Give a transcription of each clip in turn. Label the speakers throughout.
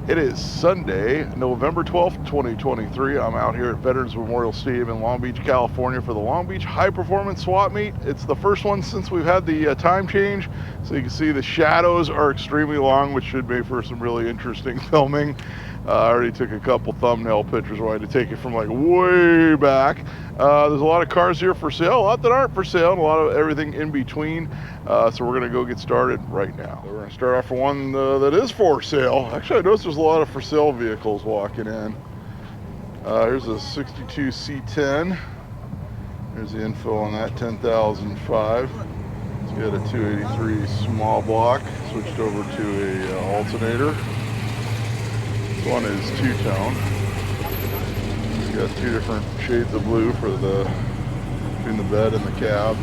Speaker 1: It is Sunday, November 12th, 2023. I'm out here at Veterans Memorial Stadium in Long Beach, California for the Long Beach High Performance Swap Meet. It's the first one since we've had the time change. So you can see the shadows are extremely long, which should make for some really interesting filming. I already took a couple thumbnail pictures. I had to take it from like way back. There's a lot of cars here for sale, a lot that aren't for sale, and a lot of everything in between. So we're gonna go get started right now. So we're gonna start off for one that is for sale. Actually, I noticed there's a lot of for sale vehicles walking in. Here's a 62 C10. There's the info on that, 10,005. It's got a 283 small block, switched over to a alternator. This one is two-tone. It's got two different shades of blue for between the bed and the cab.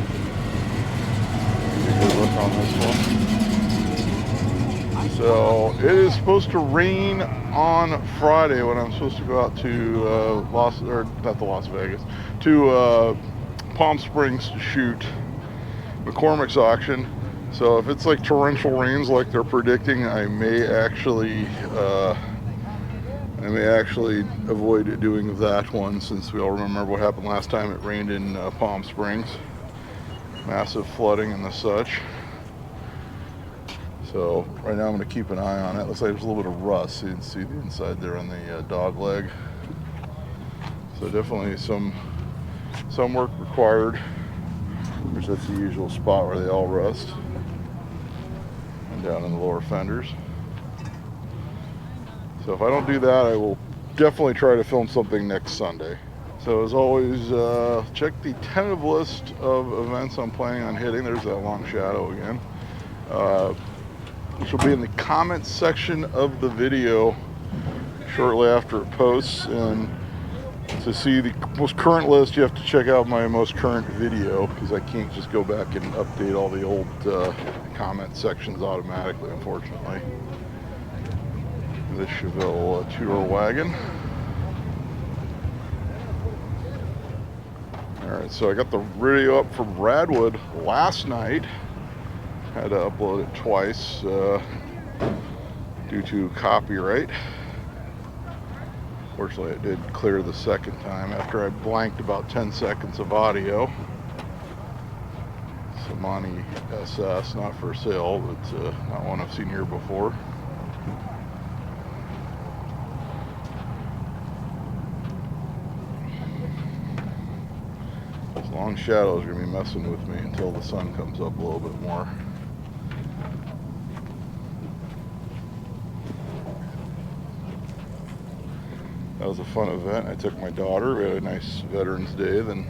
Speaker 1: Take a good look on this one. So it is supposed to rain on Friday when I'm supposed to go out to Las Vegas, to Palm Springs to shoot McCormick's auction. So if it's like torrential rains like they're predicting, I may actually avoid doing that one, since we all remember what happened last time it rained in Palm Springs. Massive flooding and the such. So right now I'm going to keep an eye on it. Looks like there's a little bit of rust. So you can see the inside there on the dog leg. So definitely some work required. Of course, that's the usual spot where they all rust. And down in the lower fenders. So if I don't do that, I will definitely try to film something next Sunday. So as always, check the tentative list of events I'm planning on hitting. There's that long shadow again. Which will be in the comments section of the video shortly after it posts. And to see the most current list, you have to check out my most current video, because I can't just go back and update all the old comment sections automatically, unfortunately. This Chevelle two-door wagon. Alright, so I got the video up from Radwood last night. Had to upload it twice due to copyright. Fortunately, it did clear the second time after I blanked about 10 seconds of audio. Samani SS, not for sale, but not one I've seen here before. Those long shadows are going to be messing with me until the sun comes up a little bit more. That was a fun event. I took my daughter. We had a nice Veterans Day. Then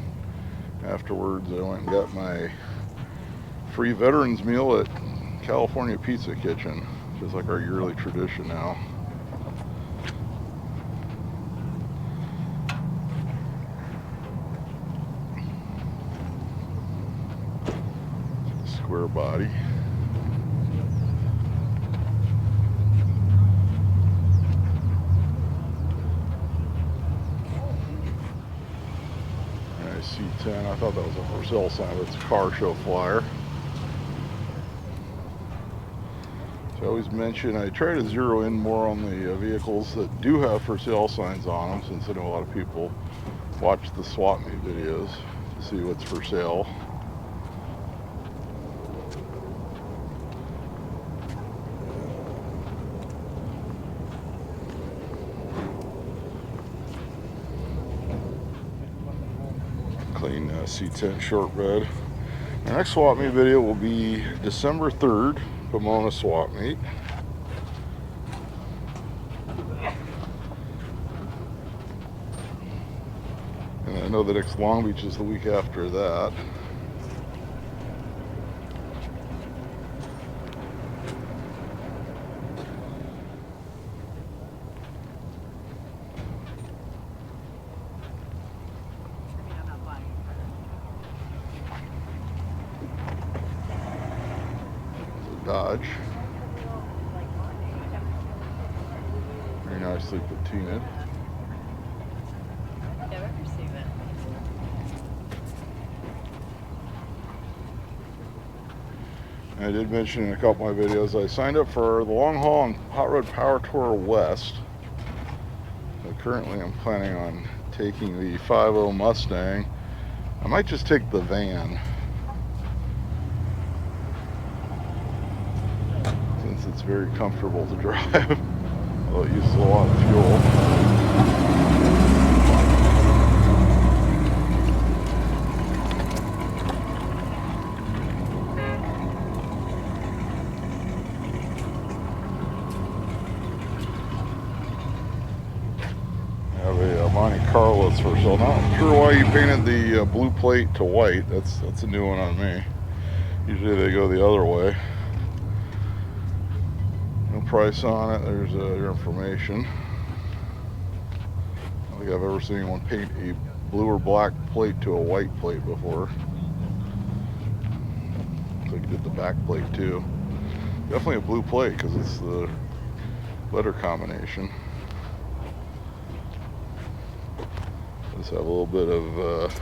Speaker 1: afterwards, I went and got my free veterans meal at California Pizza Kitchen, which is like our yearly tradition now. Square body. C10. I thought that was a for sale sign, but it's a car show flyer. So I always mention, I try to zero in more on the vehicles that do have for sale signs on them, since I know a lot of people watch the swap meet videos to see what's for sale. Clean C10 shortbed. Our next swap meet video will be December 3rd, Pomona swap meet. And I know the next Long Beach is the week after that. Dodge. Very nicely patinaed. I did mention in a couple of my videos I signed up for the long haul on Hot Rod Power Tour West. So currently I'm planning on taking the 5.0 Mustang. I might just take the van since it's very comfortable to drive, although it uses a lot of fuel. Monte Carlos for sale. Not sure why you painted the blue plate to white. That's a new one on me. Usually they go the other way. No price on it. There's your information. I don't think I've ever seen anyone paint a blue or black plate to a white plate before. I think you did the back plate too. Definitely a blue plate because it's the letter combination. Just have a little bit of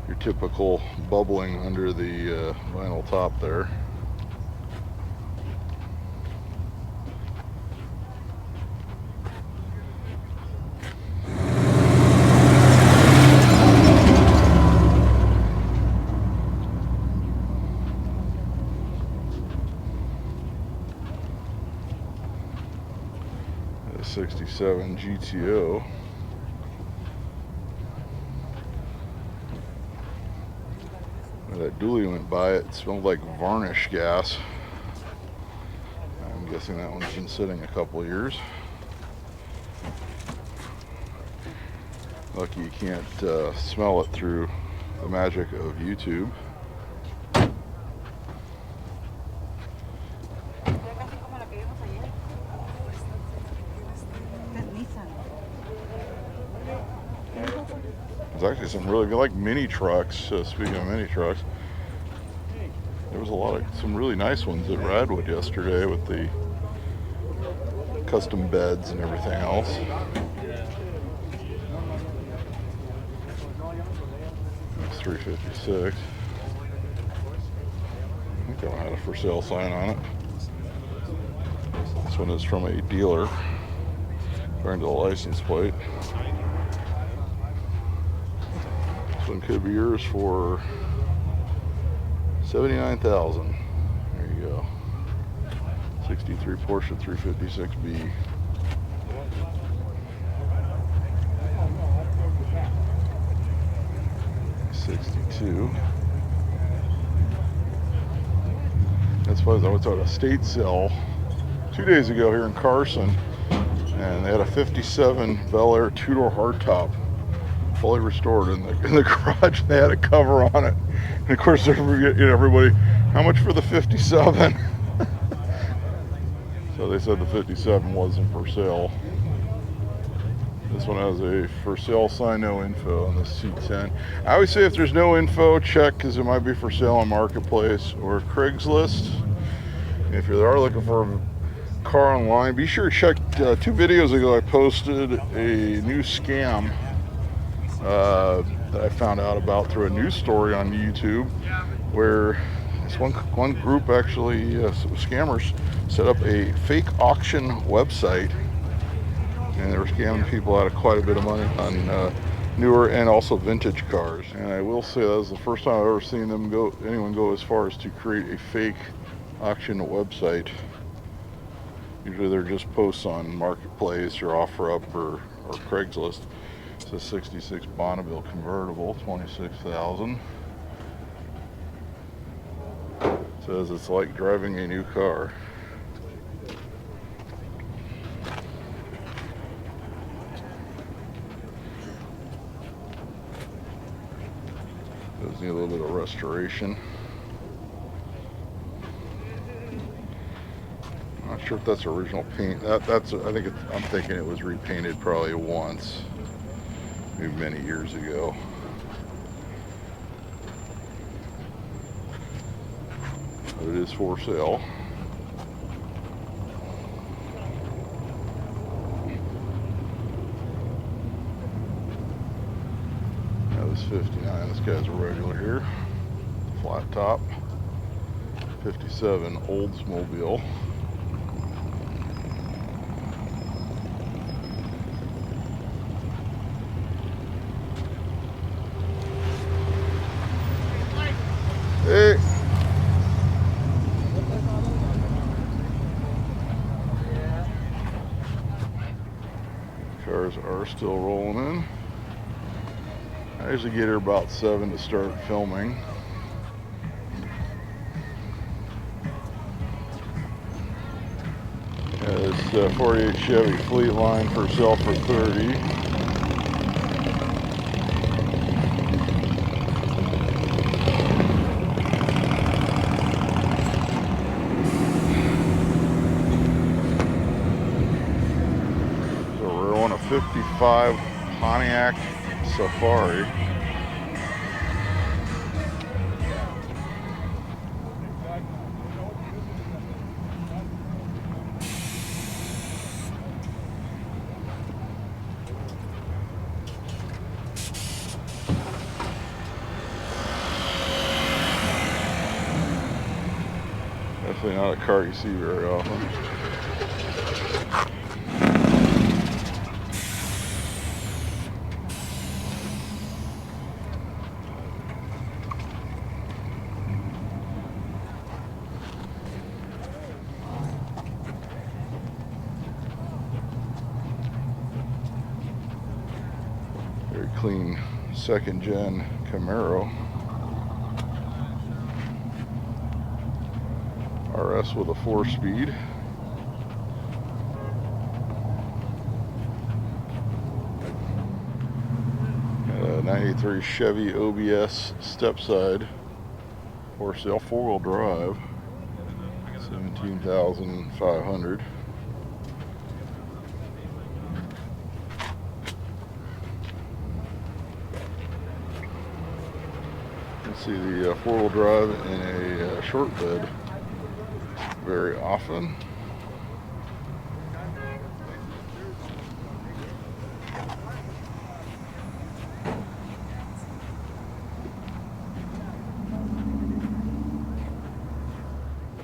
Speaker 1: your typical bubbling under the vinyl top there. A 67 GTO. That dually went by, it smelled like varnish gas. I'm guessing that one's been sitting a couple of years. Lucky you can't smell it through the magic of YouTube. There's actually some really good, like mini trucks. Speaking of mini trucks, there was some really nice ones at Radwood yesterday with the custom beds and everything else. It's $356. I think I had a for sale sign on it. This one is from a dealer, according to the license plate. This one could be yours for $79,000. There you go. 63 Porsche 356B. $62. That's funny. I went to an estate sale 2 days ago here in Carson, and they had a 57 Bel Air two-door hardtop, fully restored in the garage. They had a cover on it, and of course everybody, how much for the 57? So they said the 57 wasn't for sale. This one has a for sale sign, no info on the C10. I always say if there's no info, check, because it might be for sale on Marketplace or Craigslist. If you are looking for a car online, be sure to check. 2 videos ago I posted a new scam that I found out about through a news story on YouTube, where this one group actually, scammers, set up a fake auction website, and they were scamming people out of quite a bit of money on newer and also vintage cars. And I will say that was the first time I've ever seen anyone go as far as to create a fake auction website. Usually they're just posts on Marketplace or OfferUp or Craigslist. It's a 66 Bonneville convertible, $26,000. Says it's like driving a new car. Does need a little bit of restoration. Not sure if that's original paint. I'm thinking it was repainted probably once, maybe many years ago. But it is for sale. That was 59. This guy's a regular here. Flat top. 57 Oldsmobile. Hey. Cars are still rolling in. I usually get here about 7 to start filming. This 48 Chevy Fleet Line for sale for 30. So we're on a 55 Pontiac Safari. Definitely not a car you see very often. Very clean second gen Camaro. RS with a 4-speed. A 93 Chevy OBS stepside for sale, 4-wheel drive, 17,500. You see the 4-wheel drive in a short bed very often.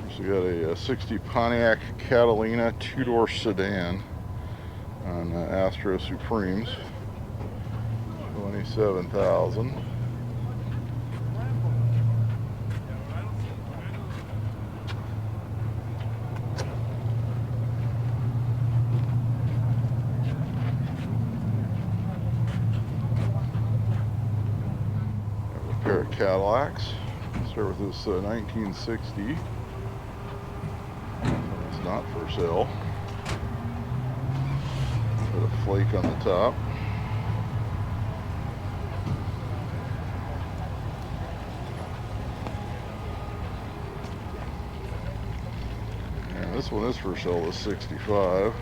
Speaker 1: So we got a 60 Pontiac Catalina 2-door sedan on Astro Supremes, 27,000. Pair of Cadillacs. Start with this 1960. It's not for sale. Put a flake on the top. And this one is for sale, is 65.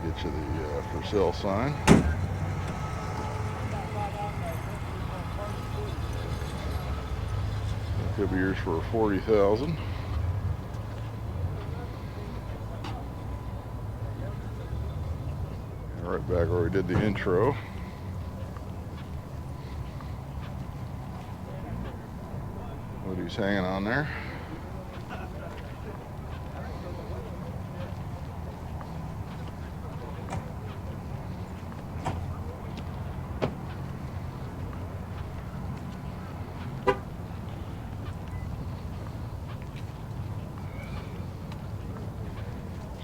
Speaker 1: Get you the for sale sign. Could be yours for 40,000. Right back where we did the intro. Woody's hanging on there.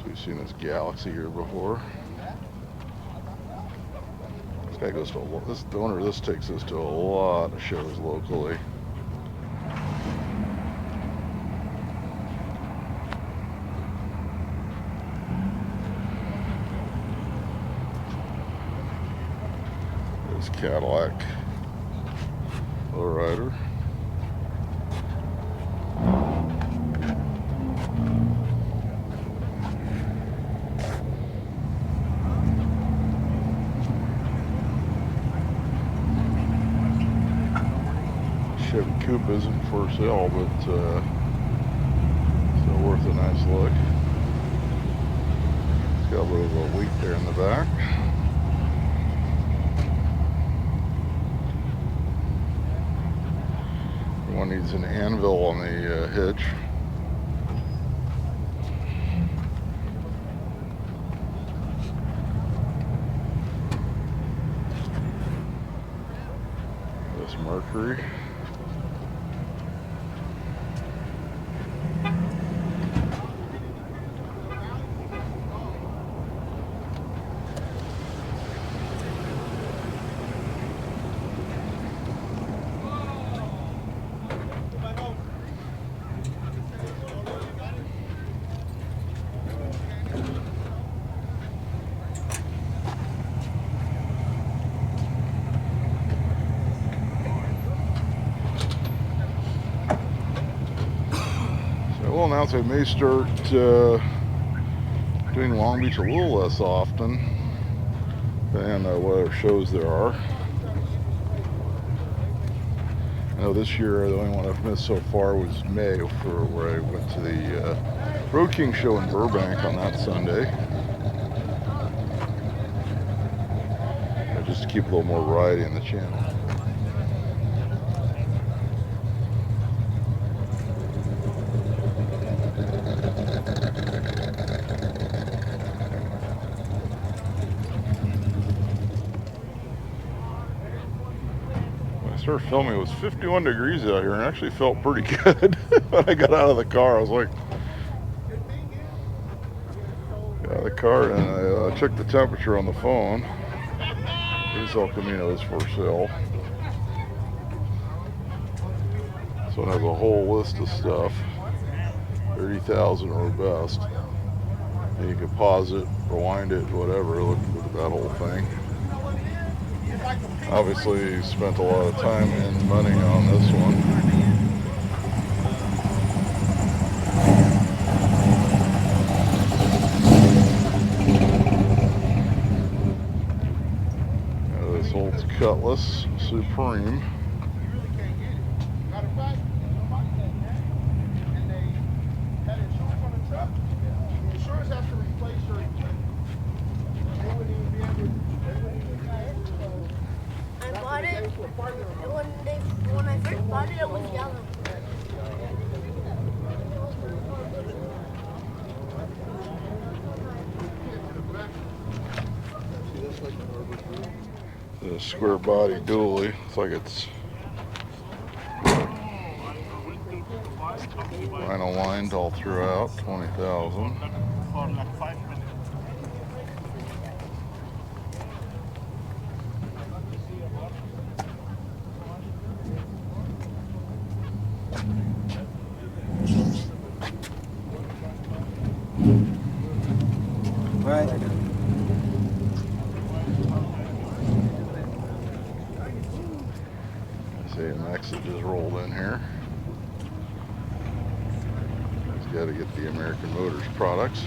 Speaker 1: We've seen this Galaxy here before. This guy goes to the owner of this takes us to a lot of shows locally. This Cadillac lowrider. Chevy Coupe isn't for sale, but still worth a nice look. It's got a little bit of weight there in the back. One needs an anvil on the hitch. This Mercury. We'll announce I may start doing Long Beach a little less often than whatever shows there are. I know this year the only one I've missed so far was May, for where I went to the Road King show in Burbank on that Sunday. Just to keep a little more variety in the channel. Started filming, it was 51 degrees out here and actually felt pretty good. When I got out of the car, I was like, got out of the car and I checked the temperature on the phone. Here's El Camino is for sale. So it has a whole list of stuff, 30,000 or best. And you can pause it, rewind it, whatever, look at that whole thing. Obviously spent a lot of time and money on this one. This old Cutlass Supreme.
Speaker 2: When I first bought it, it was yellow.
Speaker 1: The square body dually. Looks like it's vinyl lined all throughout. 20,000.
Speaker 3: Right.
Speaker 1: See a message just rolled in here. He's got to get the American Motors products.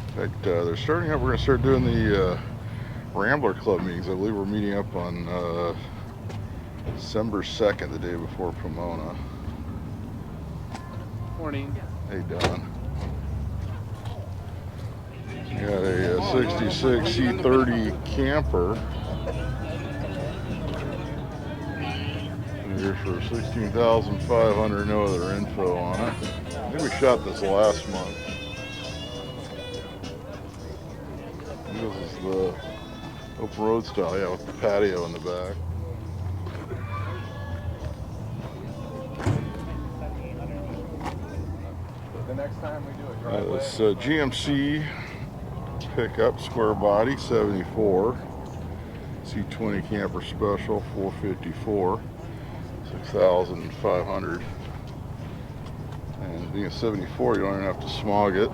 Speaker 1: In fact, they're starting up. We're going to start doing the Rambler Club meetings. I believe we're meeting up on December 2nd, the day before Pomona.
Speaker 3: Morning.
Speaker 1: Hey, Don. Got a 66 C30 camper. Here for 16,500. No other info on it. I think we shot this last month. This is the open road style, yeah, with the patio in the back.
Speaker 3: The next time we do a driveway.
Speaker 1: This GMC pickup, square body, 74. C20 camper special, 454. 6,500. And being a 74, you don't even have to smog it.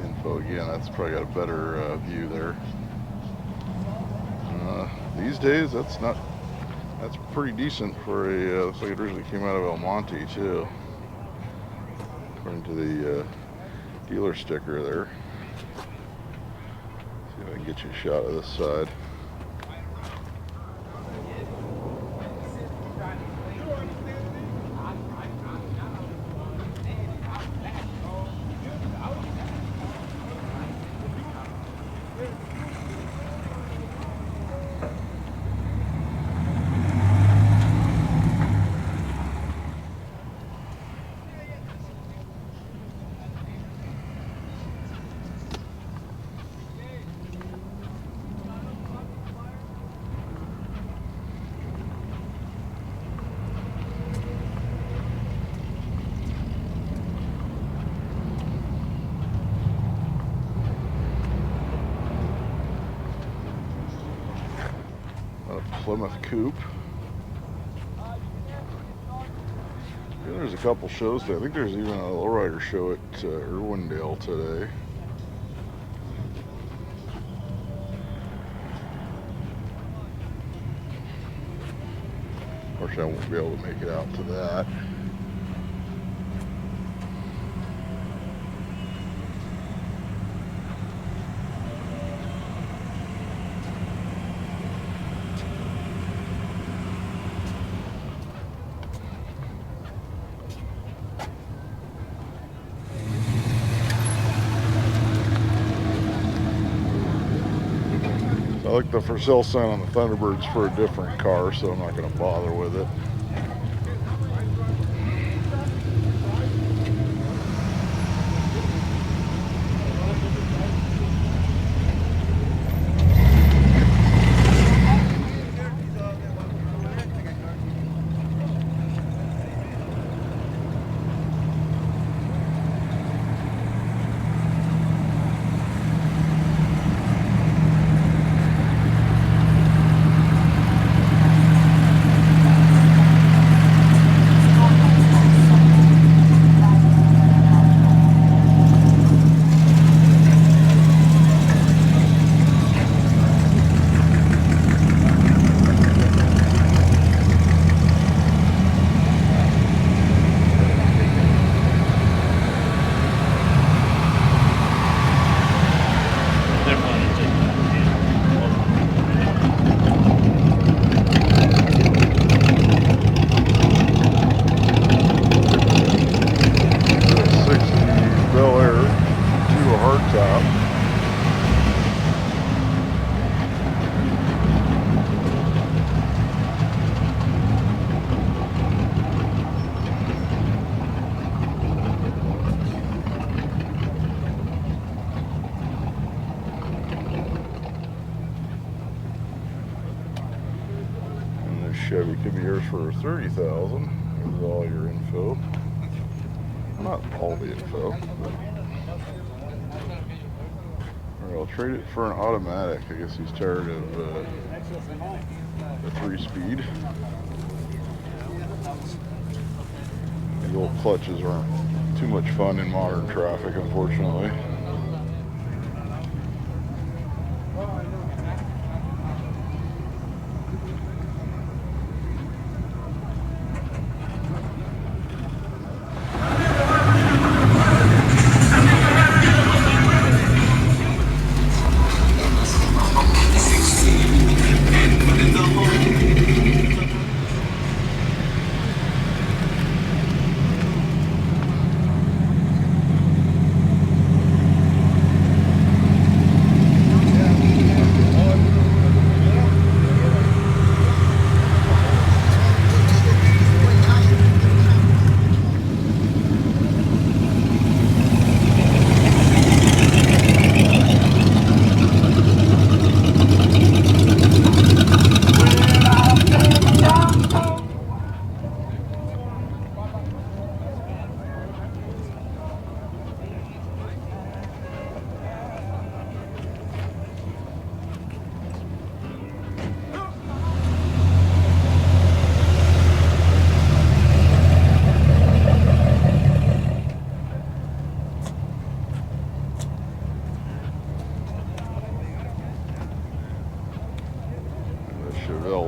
Speaker 1: Info again, that's probably got a better view there. These days, that's pretty decent for a, looks like it originally came out of El Monte too, according to the dealer sticker there. See if I can get you a shot of this side. Plymouth Coupe. Yeah, there's a couple shows today. I think there's even a lowrider show at Irwindale today. Of course, I won't be able to make it out to that. I like the for sale sign on the Thunderbirds for a different car, so I'm not going to bother with it. Chevy could be yours for $30,000. Here's all your info. Not all the info, but I'll trade it for an automatic. I guess he's tired of the 3-speed. These old clutches aren't too much fun in modern traffic, unfortunately.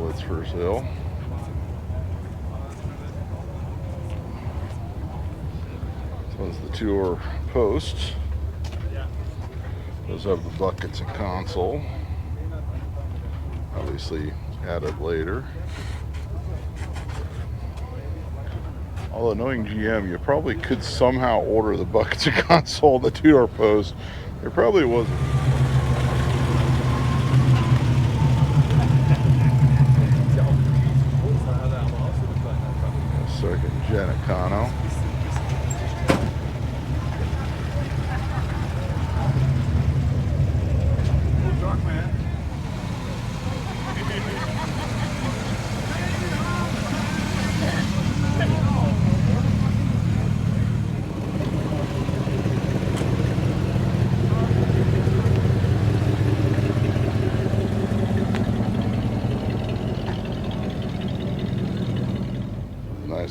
Speaker 1: That's for sale. This one's the two-door post. Does have the buckets and console. Obviously added later. Although knowing GM, you probably could somehow order the buckets and console on the two-door post. There probably wasn't. Second gen Econo.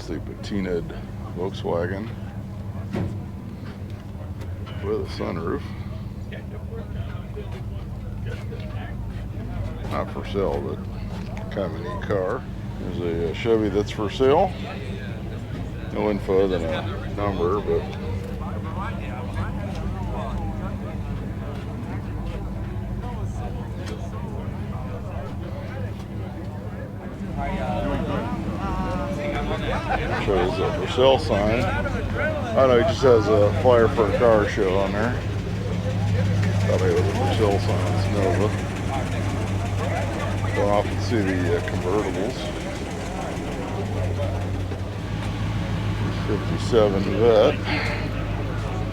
Speaker 1: nicely patinaed Volkswagen with a sunroof. Not for sale, but kind of a neat car. There's a Chevy that's for sale. No info than a number, but shows a for sale sign. I know he just has a flyer for a car show on there. Thought it was a for sale sign. It's Nova. Go off and see the convertibles. 57 Vet.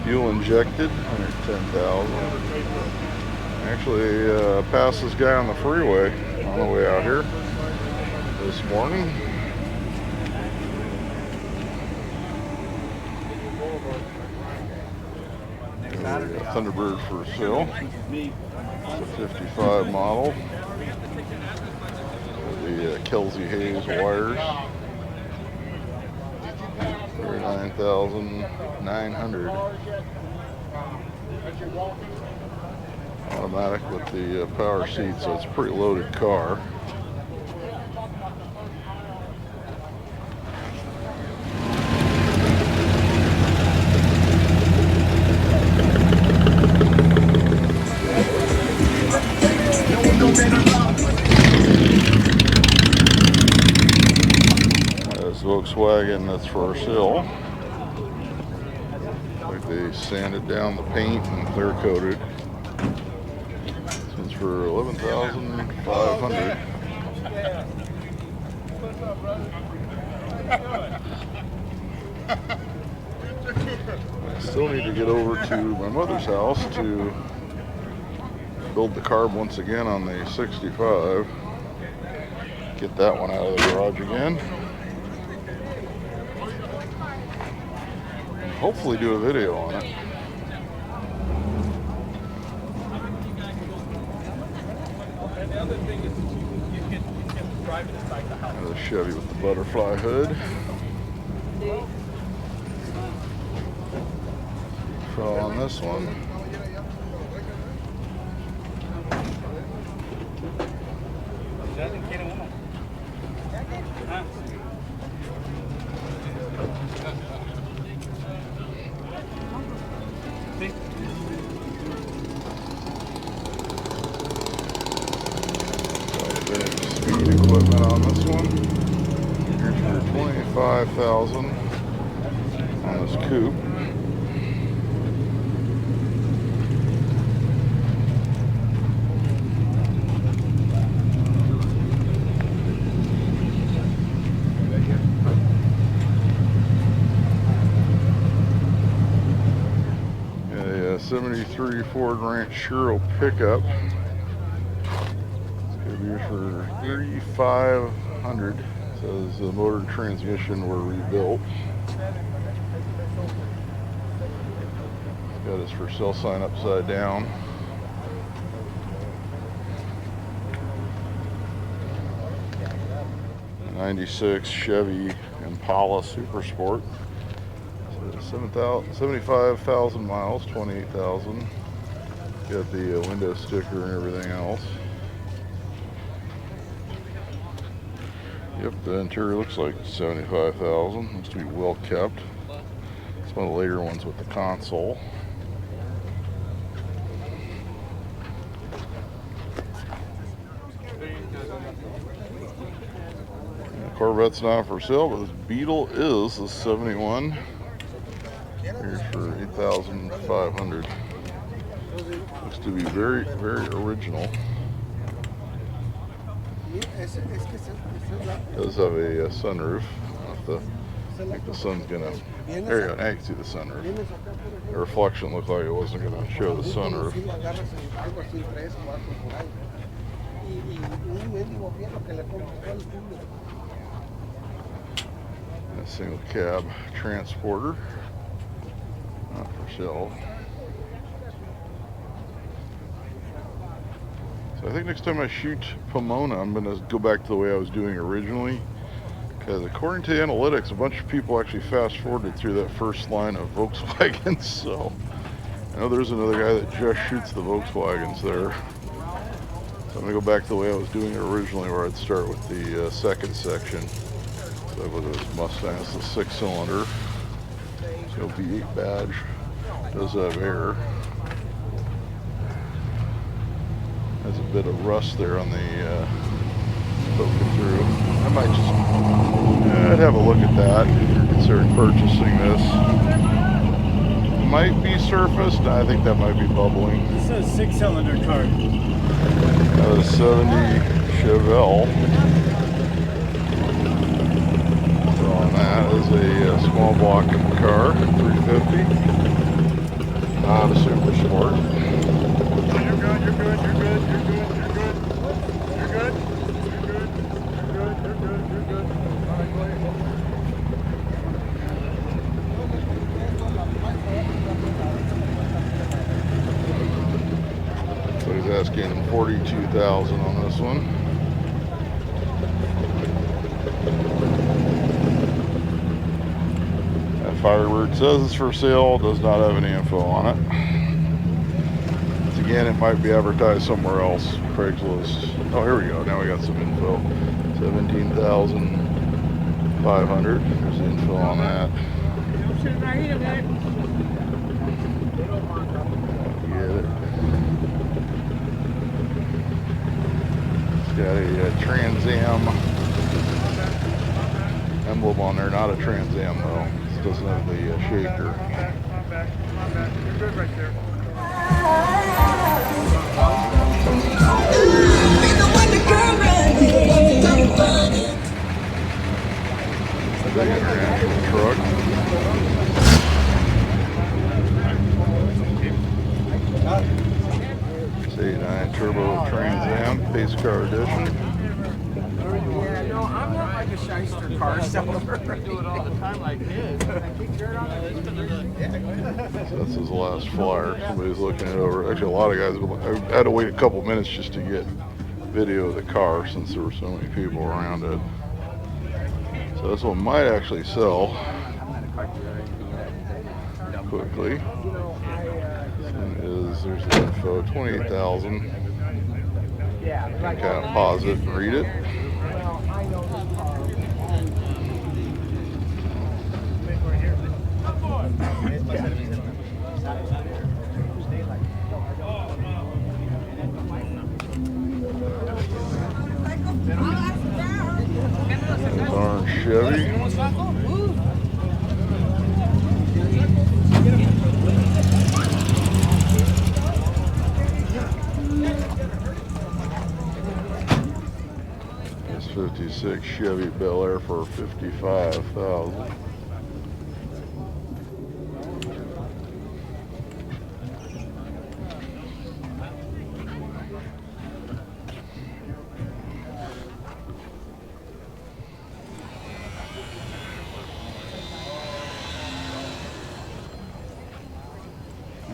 Speaker 1: Fuel injected, 110,000. Actually passed this guy on the freeway on the way out here this morning. Thunderbird for sale. It's a 55 model. The Kelsey Hayes wires. 39,900. Automatic with the power seat, so it's a pretty loaded car. Volkswagen that's for sale. Like they sanded down the paint and clear coated. This one's for 11,500. I still need to get over to my mother's house to build the carb once again on the 65. Get that one out of the garage again. Hopefully do a video on it. Another Chevy with the butterfly hood. Fell on this one. Speed equipment on this one. Here's for 25,000 on this coupe. A 73 Ford Ranch Shiro pickup. For 3,500. Says the motor and transmission were rebuilt. Got his for sale sign upside down. '96 Chevy Impala Super Sport. So 75,000 miles, 28,000. Got the window sticker and everything else. Yep, the interior looks like 75,000. Looks to be well kept. It's one of the later ones with the console. The Corvette's not for sale, but this Beetle is a 71. Here's for 8,500. Looks to be very, very original. Does have a sunroof. I think the sun's gonna. There you go. Now you can see the sunroof. The reflection looked like it wasn't gonna show the sunroof. A single cab transporter. Not for sale. So I think next time I shoot Pomona, I'm going to go back to the way I was doing originally. Because according to the analytics, a bunch of people actually fast forwarded through that first line of Volkswagens. So I know there's another guy that just shoots the Volkswagens there. So I'm going to go back to the way I was doing it originally, where I'd start with the second section. So with this Mustang, it's a 6-cylinder. So V8 badge. Does have air. Has a bit of rust there on the poking through. I might just, I'd have a look at that if you're considering purchasing this. Might be surfaced. I think that might be bubbling.
Speaker 4: This is a 6-cylinder car.
Speaker 1: A 70 Chevelle. So on that is a small block car, 350. Not a super sport.
Speaker 4: You're good, you're good, you're good, you're good, you're good. You're good. You're good, you're good. All right, go ahead.
Speaker 1: So he's asking $42,000 on this one. That Firebird says it's for sale, does not have any info on it. Again, it might be advertised somewhere else. Craigslist. Oh, here we go. Now we got some info. 17,500. There's the info on that. Get it. It's got a Trans Am emblem on there. Not a Trans Am though. It doesn't have the shaker.
Speaker 4: My bad. You're good right there.
Speaker 1: Big international truck. C9 Turbo Trans Am Pace Car Edition.
Speaker 3: Yeah, no, I'm not like a shyster car seller.
Speaker 4: I do it all the time like this.
Speaker 1: So that's his last flyer. Somebody's looking it over. Actually, a lot of guys, I had to wait a couple minutes just to get video of the car since there were so many people around it. So this one might actually sell quickly. There's the info, 28,000. Kind of pause it and read it. Orange Chevy. This 56 Chevy Bel Air for $55,000.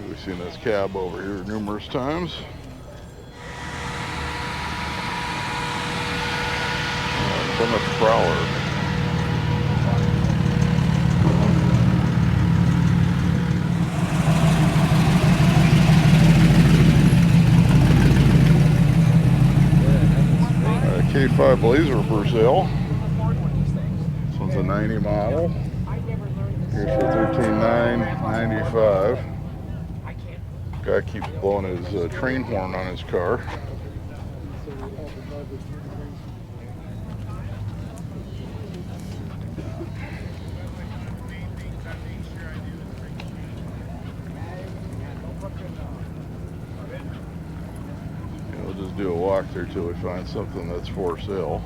Speaker 1: We've seen this cab over here numerous times. Plymouth Prowler. K5 Blazer for sale. This one's a 90 model. Here's for $13,995. Guy keeps blowing his train horn on his car. We'll just do a walk there till we find something that's for sale.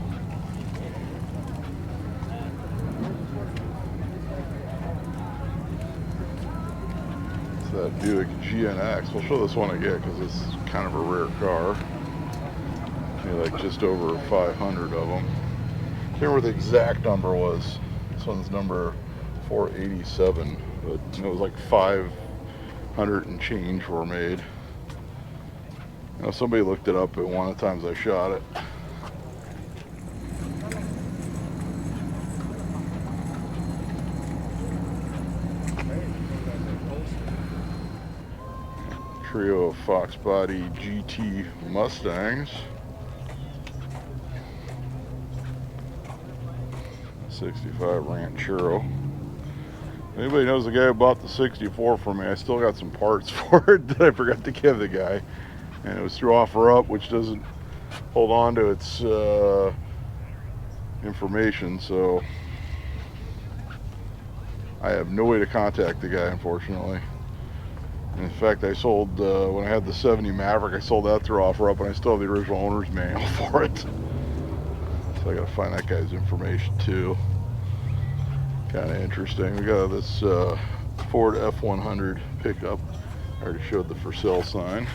Speaker 1: That Buick GNX. We'll show this one again because it's kind of a rare car. Like just over 500 of them. Can't remember what the exact number was. This one's number 487, but it was like 500 and change were made. You know, somebody looked it up at one of the times I shot it. trio of Fox Body GT Mustangs. 65 Ranchero. Anybody knows the guy who bought the 64 for me? I still got some parts for it that I forgot to give the guy, and it was through OfferUp, which doesn't hold on to its information, so I have no way to contact the guy, unfortunately. And in fact, I sold when I had the 70 Maverick, I sold that through OfferUp, and I still have the original owner's manual for it. So I gotta find that guy's information too. Kind of interesting. We got this Ford F100 pickup. I already showed the for sale sign.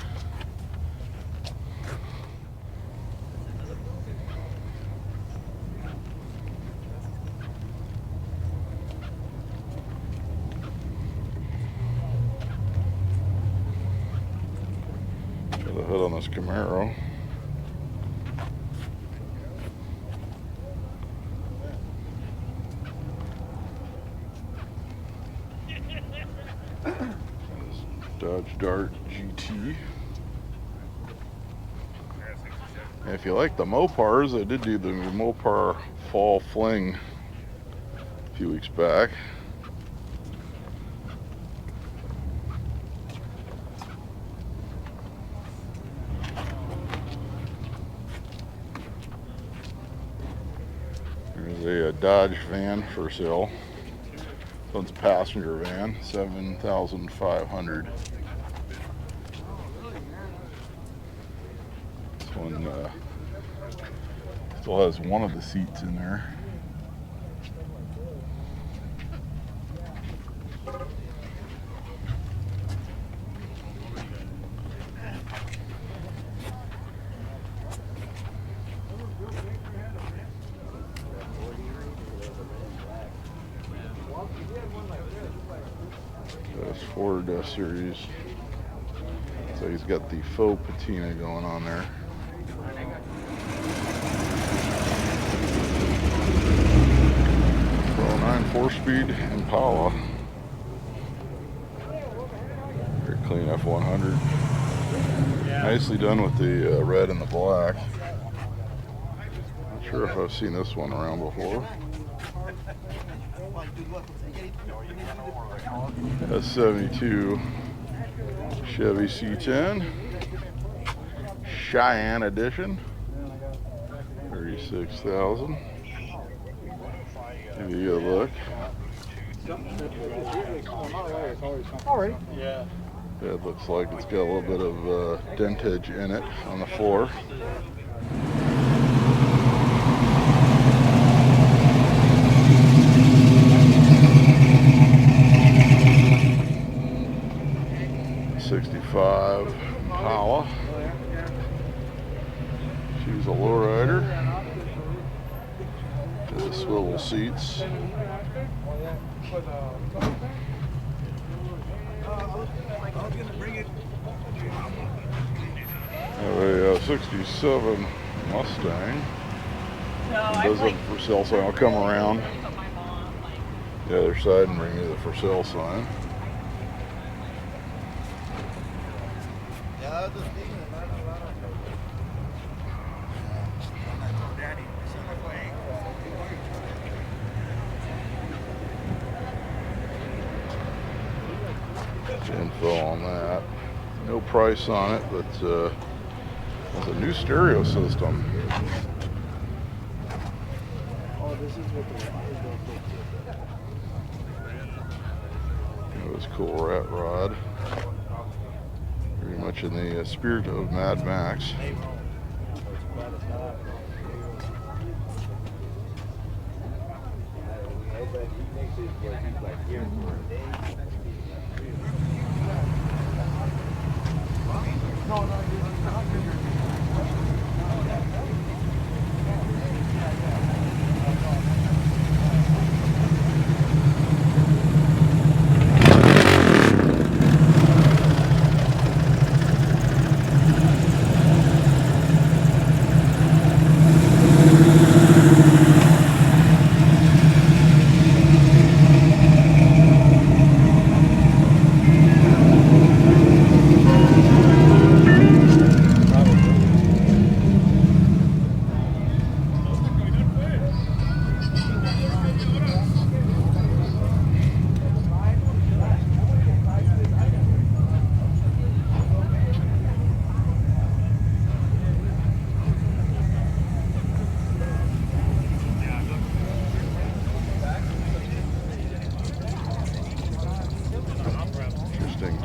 Speaker 1: Got the hood on this Camaro. Dodge Dart GT. And if you like the Mopars, I did do the Mopar Fall Fling a few weeks back. There's a Dodge van for sale. So it's a passenger van, 7,500. This one still has one of the seats in there. That's Ford Series. So he's got the faux patina going on there. So 9 4-speed Impala. Very clean F100. Nicely done with the red and the black. Not sure if I've seen this one around before. A 72 Chevy C10 Cheyenne edition, 36,000. Give you a look.
Speaker 4: Yeah.
Speaker 1: That looks like it's got a little bit of dentage in it on the floor. '65 Impala. She's a lowrider. The swivel seats. Have a 67 Mustang. Does have a for sale sign. I'll come around the other side and bring you the for sale sign. Info on that. No price on it, but it's a new stereo system.
Speaker 3: Oh, this is what
Speaker 1: It was cool rat rod. Very much in the spirit of Mad Max.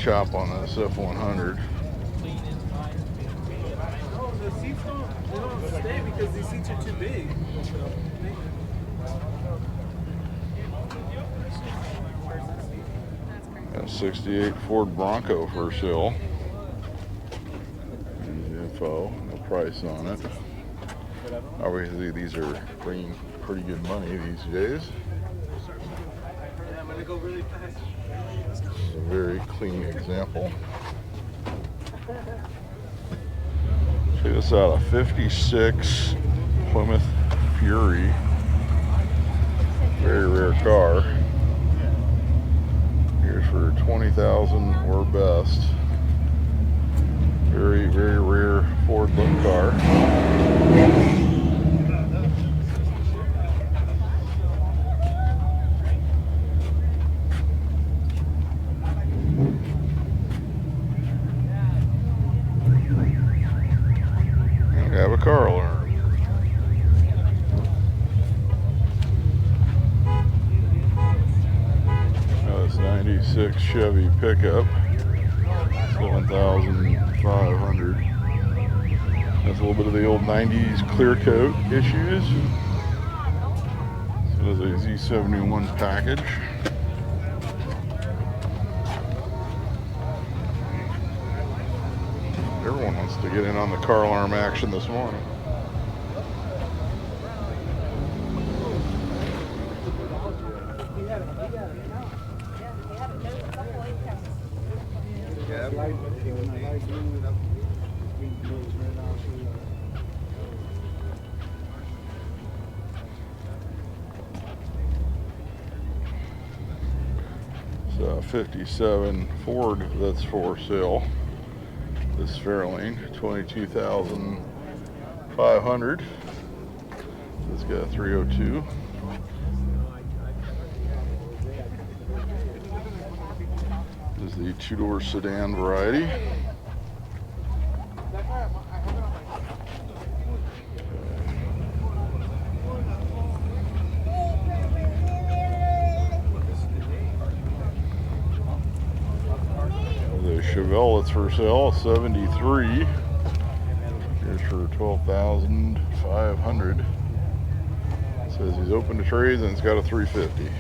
Speaker 1: chop on this F100.
Speaker 3: Oh, the seats don't stay because these seats are too big.
Speaker 1: Got a 68 Ford Bronco for sale. Here's the info, no price on it. Obviously these are bringing pretty good money these days.
Speaker 3: Yeah, I'm gonna go really fast.
Speaker 1: This is a very clean example. Check this out, a 56 Plymouth Fury. Very rare car. Here's for 20,000 or best. Very, very rare Ford look car. And we have a car alarm. This 96 Chevy pickup. 7,500. That's a little bit of the old 90s clear coat issues. So it is a Z71 package. Everyone wants to get in on the car alarm action this morning. It's a 57 Ford that's for sale. This Fairlane, 22,500. It's got a 302. This is the two-door sedan variety. The Chevelle that's for sale, 73. Here's for 12,500. Says he's open to trades and it's got a 350.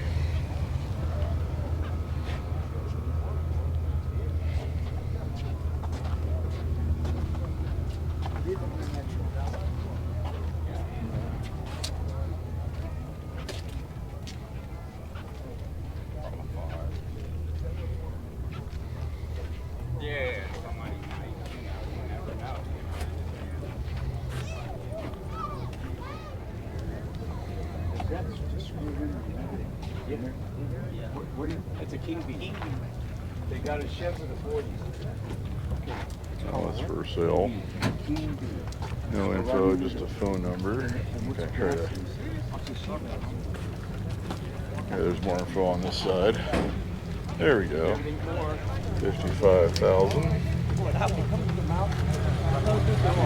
Speaker 3: It's a King Bee. They got a Chef for the 40s.
Speaker 1: Oh, it's for sale. No info, just a phone number. Okay, try to. Okay, there's more info on this side. There we go. 55,000.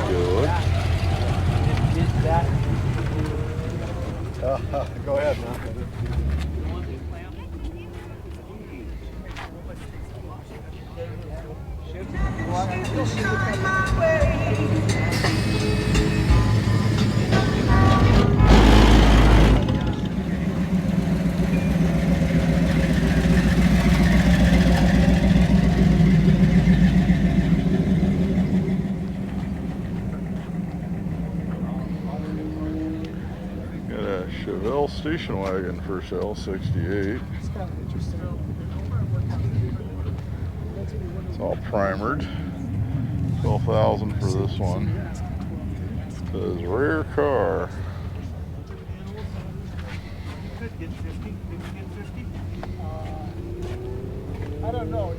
Speaker 1: Good.
Speaker 4: Go ahead, man.
Speaker 1: Got a Chevelle station wagon for sale, 68. It's all primered. 12,000 for this one. It says rare car.
Speaker 4: I don't know.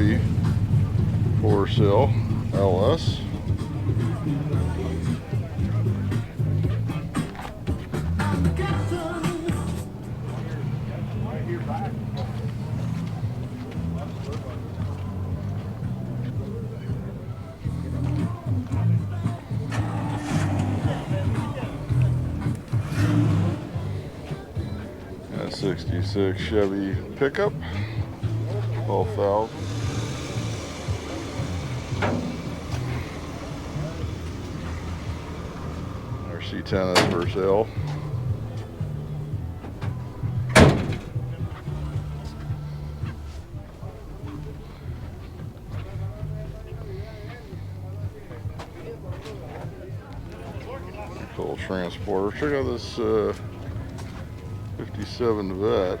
Speaker 1: Chevy for sale, LS. Got a 66 Chevy pickup, 12,000. Our C10 is for sale. Cool transporter. Check out this 57 Vet.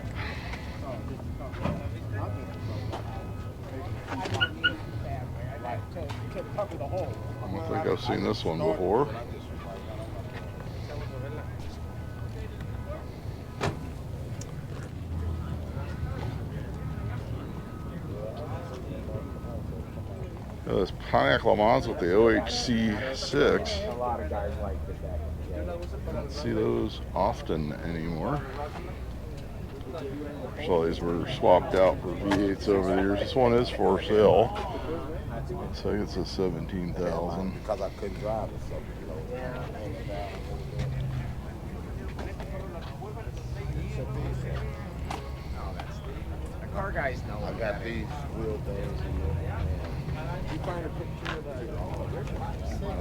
Speaker 1: I don't think I've seen this one before. Got this Pontiac Le Mans with the OHC6.
Speaker 3: A lot of guys like this back in the day.
Speaker 1: Don't see those often anymore. So these were swapped out for V8s over the years. This one is for sale. Looks like it's a 17,000.
Speaker 3: Because I couldn't drive it, so the car guys know. I got these wheel things. You find a picture of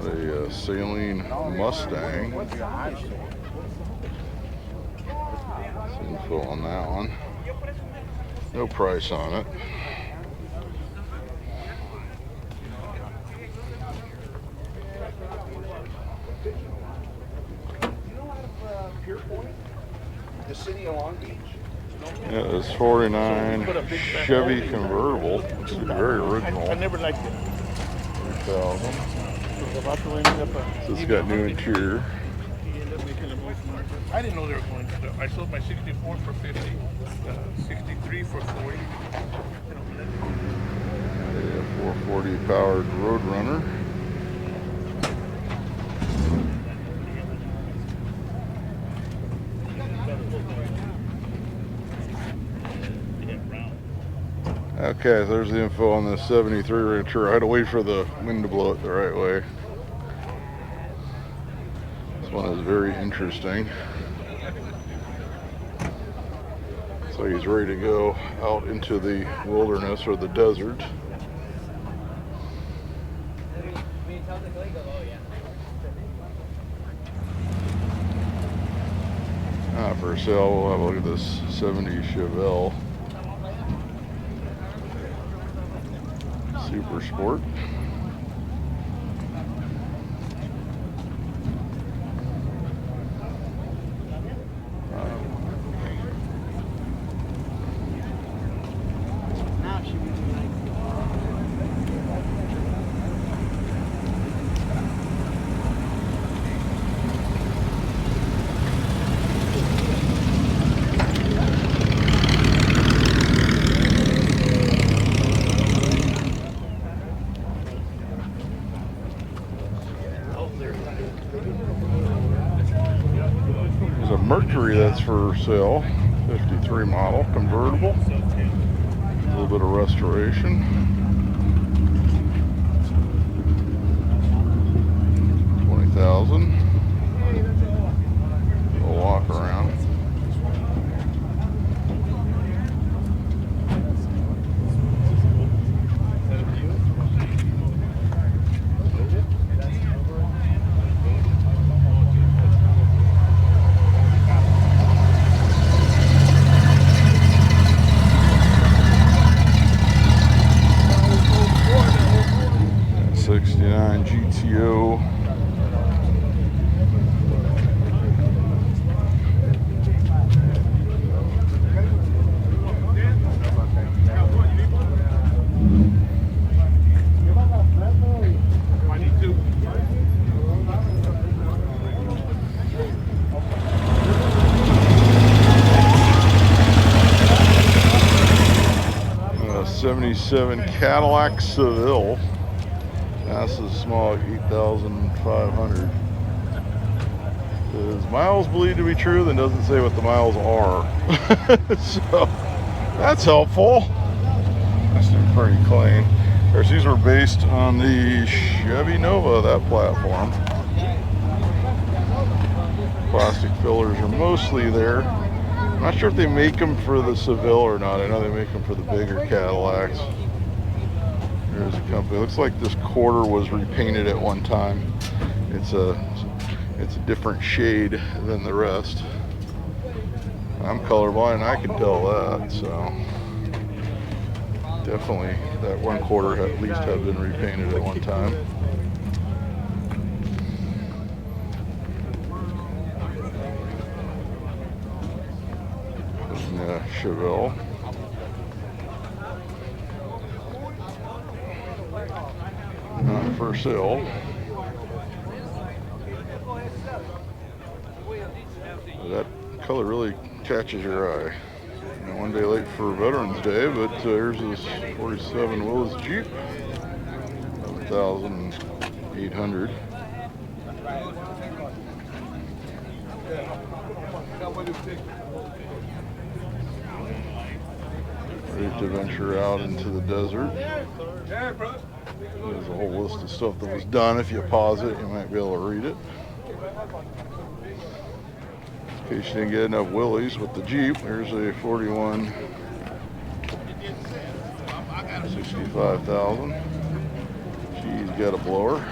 Speaker 3: the
Speaker 1: Got a Saline Mustang. Some info on that one. No price on it.
Speaker 3: The city of Long Beach.
Speaker 1: Yeah, it's 49 Chevy convertible, which is very original.
Speaker 4: I never liked it.
Speaker 1: 3,000. So it's got new interior.
Speaker 4: I didn't know they were going to. I sold my 64 for 50, 63 for 40.
Speaker 1: A 440 powered Roadrunner. Okay, so there's the info on this 73 Rancher. I had to wait for the wind to blow it the right way. This one is very interesting. So he's ready to go out into the wilderness or the desert. For sale, we'll have a look at this 70 Chevelle Super Sport. There's a Mercury that's for sale, 53 model, convertible, a little bit of restoration. 20,000. We'll walk around. '69 GTO. 77 Cadillac Seville. That's a small 8,500. Is miles believed to be true? Then doesn't say what the miles are. So that's helpful. That's pretty clean. Of course, these were based on the Chevy Nova, that platform. Plastic fillers are mostly there. I'm not sure if they make them for the Seville or not. I know they make them for the bigger Cadillacs. There's a company. It looks like this quarter was repainted at one time. It's a different shade than the rest. I'm colorblind and I can tell that, so definitely that one quarter at least had been repainted at one time. Chevelle. Not for sale. That color really catches your eye. One day late for Veterans Day, but here's this 47 Willis Jeep, 11,800. Ready to venture out into the desert. There's a whole list of stuff that was done. If you pause it, you might be able to read it. In case you didn't get enough Willys with the Jeep, there's a 41 65,000. She's got a blower.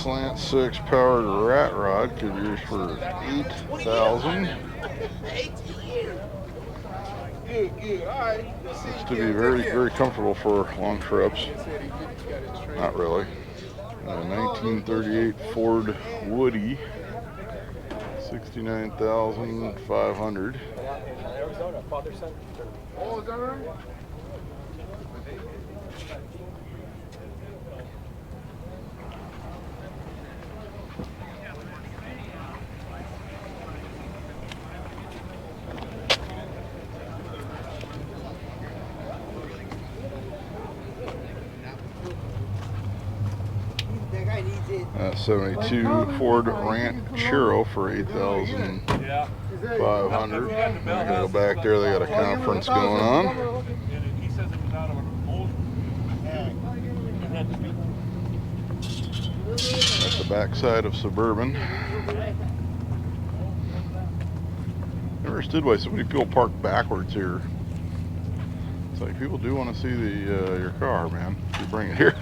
Speaker 1: Slant 6 powered rat rod could be used for 8,000. It's to be very, very comfortable for long trips. Not really. 1938 Ford Woody, 69,500.
Speaker 3: Oh, is that right?
Speaker 1: That 72 Ford Ranchero for 8,500. I'm gonna go back there. They got a conference going on. That's the backside of Suburban. Never understood why so many people park backwards here. It's like people do want to see the your car, man. If you bring it here.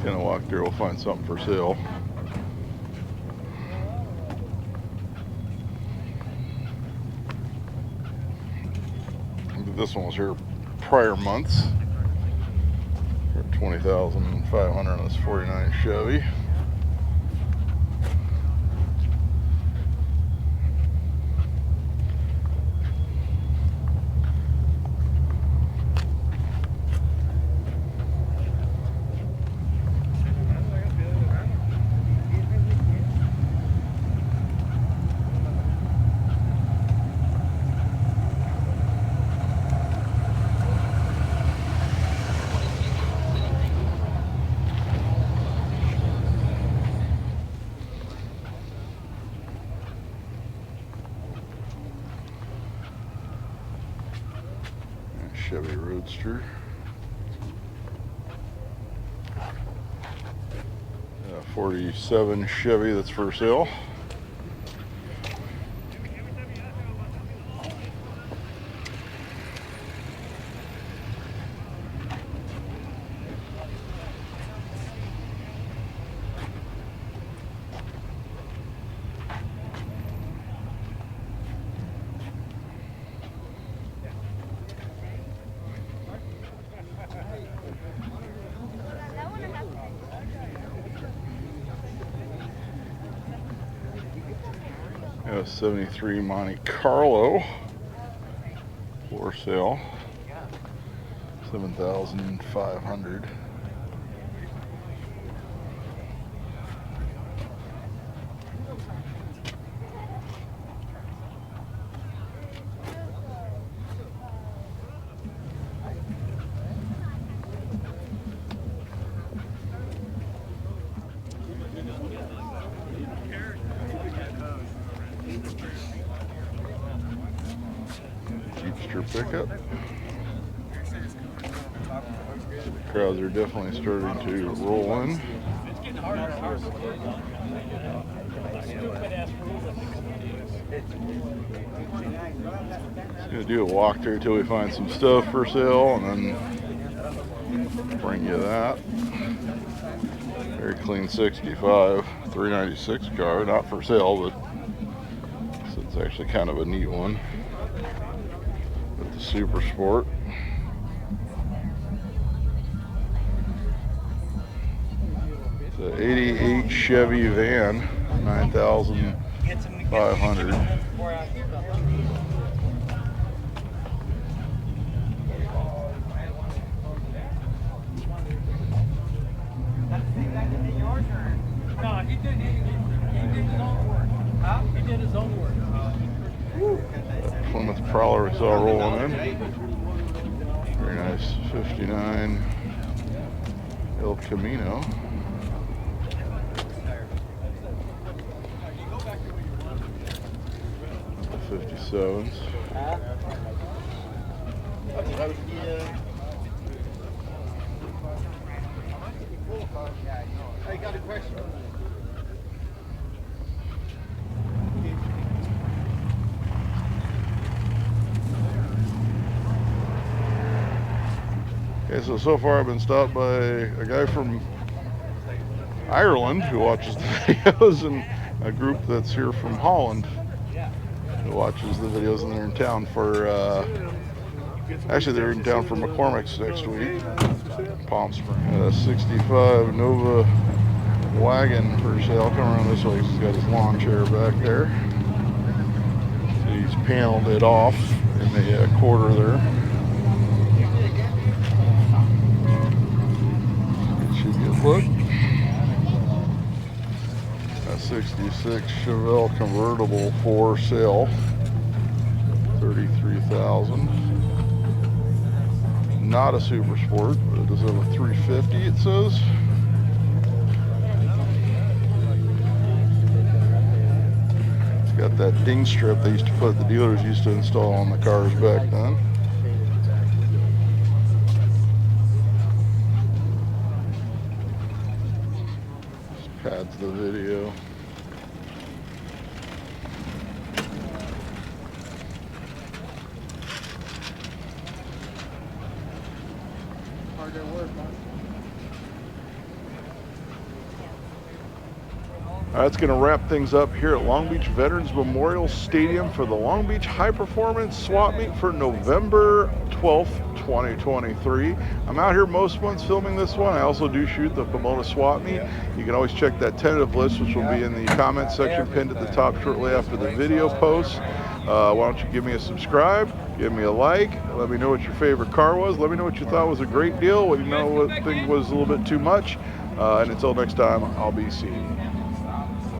Speaker 1: Gonna walk there, we'll find something for sale. This one was here prior months. 20,500 on this 49 Chevy. Chevy Roadster. 47 Chevy that's for sale. a 73 Monte Carlo for sale, 7,500. Jeepster pickup. The crowds are definitely starting to roll in. Just gonna do a walkthrough until we find some stuff for sale, and then bring you that. Very clean 65, 396 car, not for sale, but so it's actually kind of a neat one. With the Super Sport. The 88 Chevy van, 9,500.
Speaker 5: No, he did his own work. Huh? He did his own work.
Speaker 1: Plymouth Prowler we saw rolling in. Very nice 59 El Camino. The 57s.
Speaker 3: I got a question.
Speaker 1: Okay, so far I've been stopped by a guy from Ireland who watches the videos, and a group that's here from Holland who watches the videos, and they're in town for, actually they're in town for McCormick's next week, Palm Springs. 65 Nova wagon for sale. Come around this way, he's got his lawn chair back there. He's paneled it off in the quarter there. Should be a look. A 66 Chevelle convertible for sale, 33,000. Not a Super Sport, but it does have a 350, it says. It's got that ding strip they used to put, the dealers used to install on the cars back then. Just pads the video. That's going to wrap things up here at Long Beach Veterans Memorial Stadium for the Long Beach High Performance Swap Meet for November 12th, 2023. I'm out here most months filming this one. I also do shoot the Pomona Swap Meet. You can always check that tentative list, which will be in the comment section pinned at the top shortly after the video posts. Why don't you give me a subscribe, give me a like, let me know what your favorite car was, let me know what you thought was a great deal, what you know what thing was a little bit too much, and until next time, I'll be seeing you.